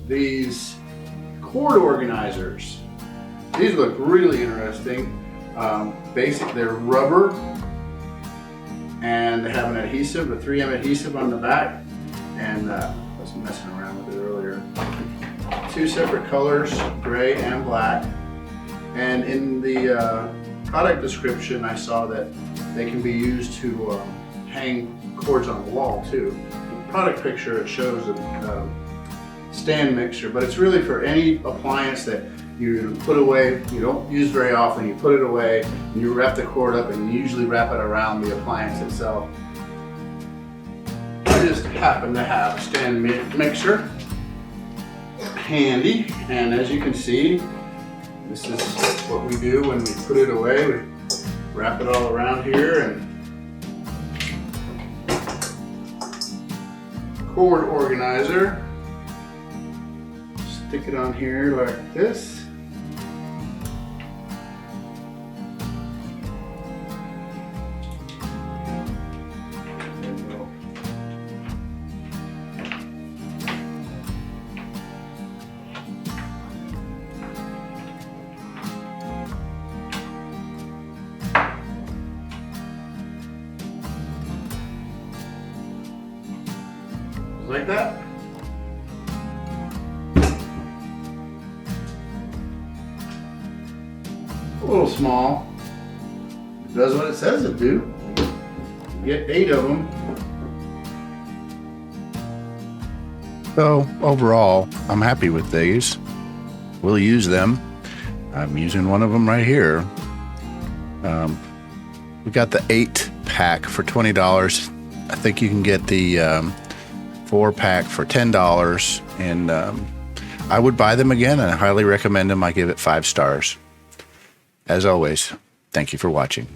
these cord organizers. These look really interesting. They're rubber, and they have an adhesive, a 3M adhesive on the back, and I was messing around with it earlier. Two separate colors, gray and black. And in the product description, I saw that they can be used to hang cords on the wall too. The product picture, it shows a stand mixer, but it's really for any appliance that you put away, you don't use very often, you put it away, and you wrap the cord up, and you usually wrap it around the appliance itself. I just happen to have a stand mixer handy, and as you can see, this is what we do when we put it away. We wrap it all around here and cord organizer. Stick it on here like this. Like that. A little small. It does what it says it do. You get 8 of them. So overall, I'm happy with these. We'll use them. I'm using one of them right here. We got the 8-pack for $20. I think you can get the 4-pack for $10, and I would buy them again, and I highly recommend them. I give it 5 stars. As always, thank you for watching.